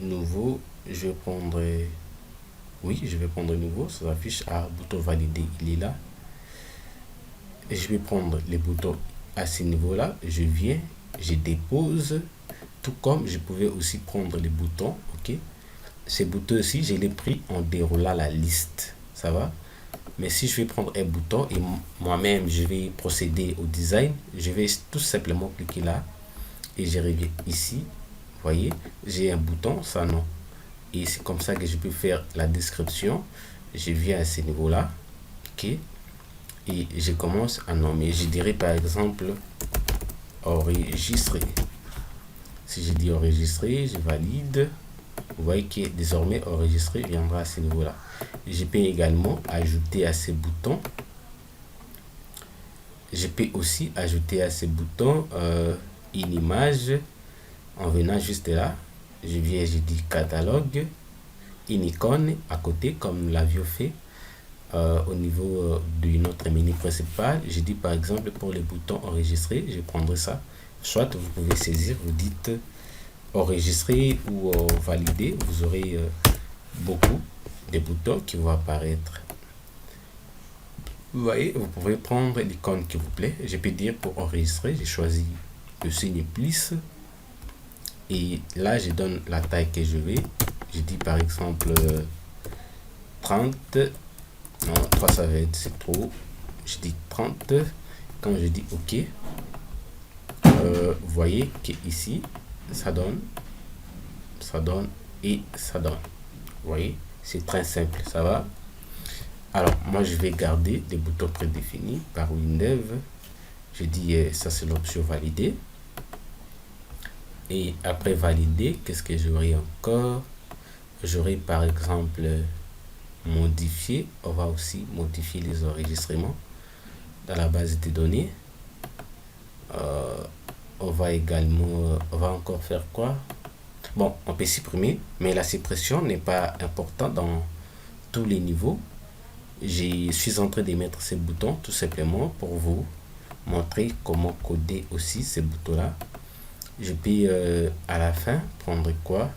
Nouveau, je vais prendre, oui, je vais prendre nouveau, ça s'affiche à bouton validé, il est là. Et je vais prendre les boutons à ce niveau-là, je viens, je dépose, tout comme je pouvais aussi prendre les boutons, ok. Ces boutons aussi, je l'ai pris en déroulant la liste, ça va. Mais si je vais prendre un bouton et moi-même je vais procéder au design, je vais tout simplement cliquer là et je reviens ici. Vous voyez, j'ai un bouton, ça non. Et c'est comme ça que je peux faire la description. Je viens à ce niveau-là, ok. Et je commence à nommer. Je dirais par exemple enregistrer. Si je dis enregistrer, je valide. Vous voyez que désormais enregistrer viendra à ce niveau-là. Je peux également ajouter à ces boutons. Je peux aussi ajouter à ces boutons une image en venant juste là. Je viens, je dis catalogue, une icône à côté comme nous l'avions fait au niveau de notre menu principal. Je dis par exemple pour les boutons enregistrer, je prendrai ça. Soit vous pouvez saisir, vous dites enregistrer ou valider, vous aurez beaucoup de boutons qui vont apparaître. Vous voyez, vous pouvez prendre l'icône qui vous plaît. Je peux dire pour enregistrer, j'ai choisi le signe plus. Et là, je donne la taille que je veux. Je dis par exemple 30. Non, 3 ça va être, c'est trop. Je dis 30. Quand je dis OK, vous voyez que ici, ça donne et ça donne. Vous voyez, c'est très simple, ça va. Alors, moi, je vais garder les boutons prédéfinis par Windows. Je dis, ça c'est l'option valider. Et après valider, qu'est-ce que j'aurai encore? J'aurai par exemple modifier. On va aussi modifier les enregistrements dans la base de données. On va également, on va encore faire quoi? Bon, on peut supprimer, mais la suppression n'est pas importante dans tous les niveaux. Je suis en train de mettre ces boutons tout simplement pour vous montrer comment coder aussi ces boutons là. Je peux à la fin prendre quoi?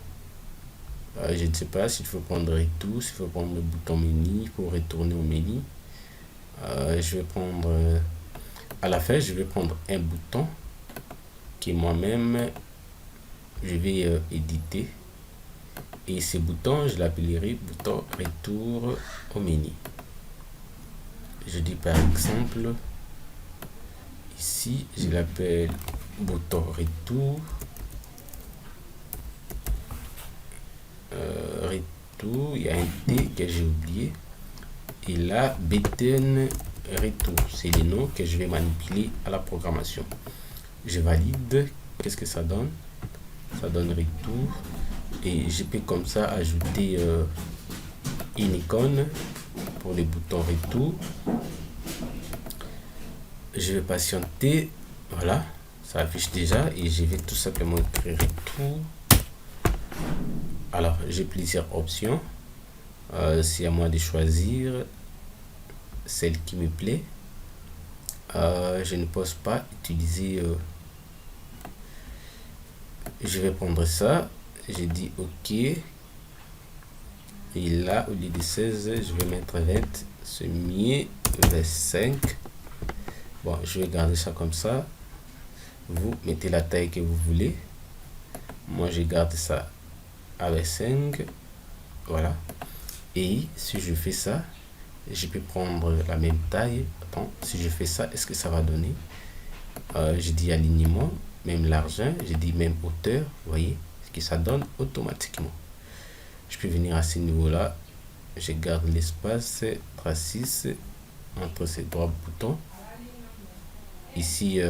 Je ne sais pas s'il faut prendre tout, s'il faut prendre le bouton menu pour retourner au menu. Je vais prendre à la fin, je vais prendre un bouton qui moi-même je vais éditer, et ce bouton je l'appellerai bouton retour au menu. Je dis par exemple ici, je l'appelle bouton retour. Retour, il y a un T que j'ai oublié. Et là, button retour, c'est les noms que je vais manipuler à la programmation. Je valide. Qu'est-ce que ça donne? Ça donne retour. Et je peux comme ça ajouter une icône pour les boutons retour. Je vais patienter. Voilà, ça affiche déjà et je vais tout simplement écrire retour. Alors, j'ai plusieurs options. C'est à moi de choisir celle qui me plaît. Je ne pense pas utiliser. Je vais prendre ça. J'ai dit OK. Et là, au lieu de 16, je vais mettre 20. C'est mieux. 25. Bon, je vais garder ça comme ça. Vous mettez la taille que vous voulez. Moi, je garde ça avec 5. Voilà. Et si je fais ça, je peux prendre la même taille. Attends, si je fais ça, est-ce que ça va donner? Je dis alignement, même largeur, je dis même hauteur. Vous voyez ce que ça donne automatiquement. Je peux venir à ce niveau-là. Je garde l'espace, trace 6 entre ces trois boutons. Ici,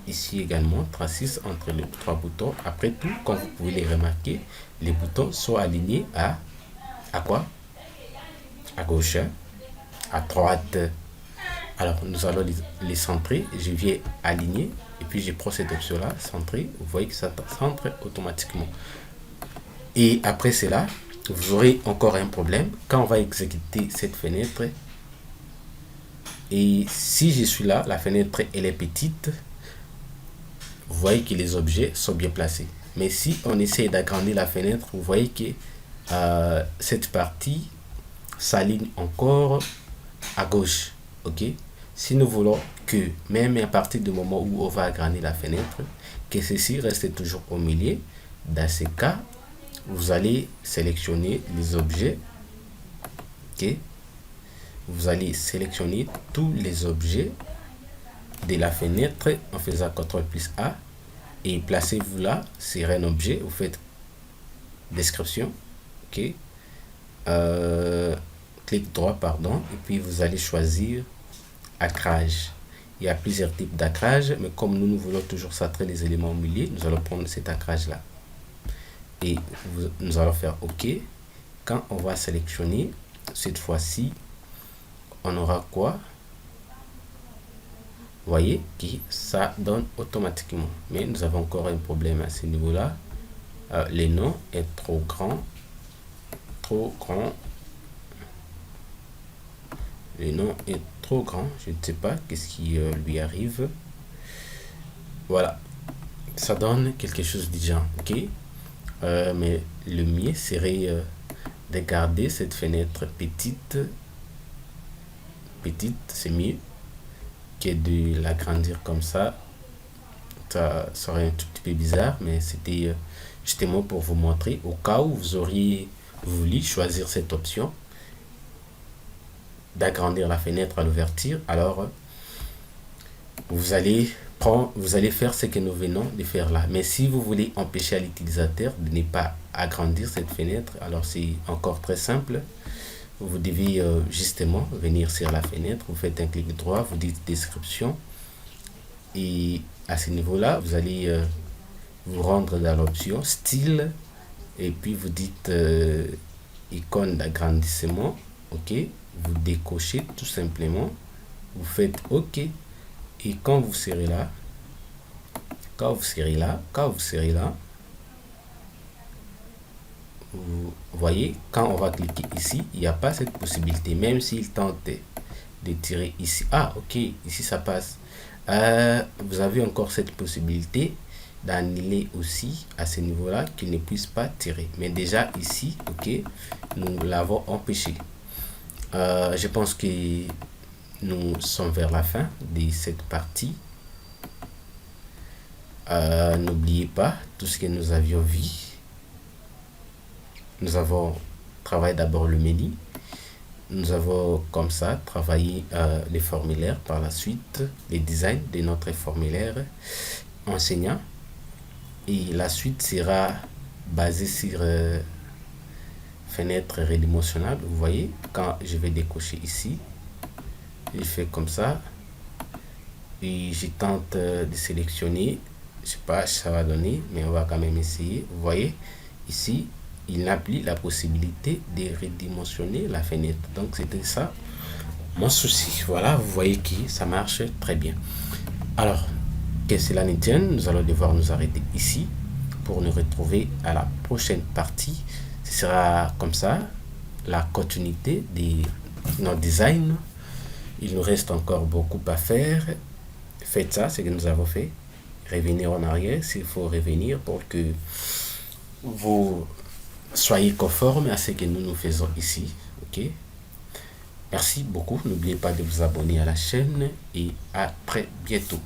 ici également, trace 6 entre les trois boutons. Après tout, comme vous pouvez les remarquer, les boutons sont alignés à quoi? À gauche, à droite. Alors, nous allons les centrer. Je viens aligner et puis je prends cette option-là, centrer. Vous voyez que ça centre automatiquement. Et après cela, vous aurez encore un problème quand on va exécuter cette fenêtre. Et si je suis là, la fenêtre elle est petite. Vous voyez que les objets sont bien placés. Mais si on essaie d'agrandir la fenêtre, vous voyez que cette partie s'aligne encore à gauche. Ok? Si nous voulons que, même à partir du moment où on va agrandir la fenêtre, que ceci reste toujours au milieu, dans ce cas, vous allez sélectionner les objets. Ok? Vous allez sélectionner tous les objets de la fenêtre en faisant CTRL plus A et placez-vous là sur un objet. Vous faites description. Ok? Clic droit, pardon, et puis vous allez choisir ancrage. Il y a plusieurs types d'ancrage, mais comme nous voulons toujours centrer les éléments au milieu, nous allons prendre cet ancrage là. Et nous allons faire OK. Quand on va sélectionner, cette fois-ci, on aura quoi? Vous voyez que ça donne automatiquement. Mais nous avons encore un problème à ce niveau-là. Le nom est trop grand. Trop grand. Le nom est trop grand. Je ne sais pas qu'est-ce qui lui arrive. Voilà. Ça donne quelque chose de genre. OK? Mais le mieux serait de garder cette fenêtre petite. Petite, c'est mieux que de l'agrandir comme ça. Ça serait un tout petit peu bizarre, mais c'était justement pour vous montrer au cas où vous auriez voulu choisir cette option d'agrandir la fenêtre à l'ouverture. Alors vous allez faire ce que nous venons de faire là. Mais si vous voulez empêcher à l'utilisateur de ne pas agrandir cette fenêtre, alors c'est encore très simple. Vous devez justement venir sur la fenêtre, vous faites un clic droit, vous dites description et à ce niveau là vous allez vous rendre dans l'option style et puis vous dites icône d'agrandissement. Ok, vous décochez tout simplement, vous faites OK et quand vous serez là, vous voyez, quand on va cliquer ici, il n'y a pas cette possibilité, même s'il tente de tirer ici. Ah, ok, ici ça passe. Vous avez encore cette possibilité d'annuler aussi à ce niveau-là qu'il ne puisse pas tirer. Mais déjà ici, ok, nous l'avons empêché. Je pense que nous sommes vers la fin de cette partie. N'oubliez pas tout ce que nous avions vu. Nous avons travaillé d'abord le menu. Nous avons comme ça travaillé les formulaires par la suite, les designs de notre formulaire enseignant. Et la suite sera basée sur fenêtre redimensionnable. Vous voyez, quand je vais décocher ici, je fais comme ça. Et je tente de sélectionner. Je sais pas si ça va donner, mais on va quand même essayer. Vous voyez, ici, il n'a plus la possibilité de redimensionner la fenêtre. Donc c'était ça mon souci. Voilà, vous voyez que ça marche très bien. Alors, que cela ne tienne, nous allons devoir nous arrêter ici pour nous retrouver à la prochaine partie. Ce sera comme ça la continuité de notre design. Il nous reste encore beaucoup à faire. Faites ça, ce que nous avons fait. Revenir en arrière s'il faut revenir pour que vous soyez conformes à ce que nous faisons ici. Ok? Merci beaucoup. N'oubliez pas de vous abonner à la chaîne et à très bientôt.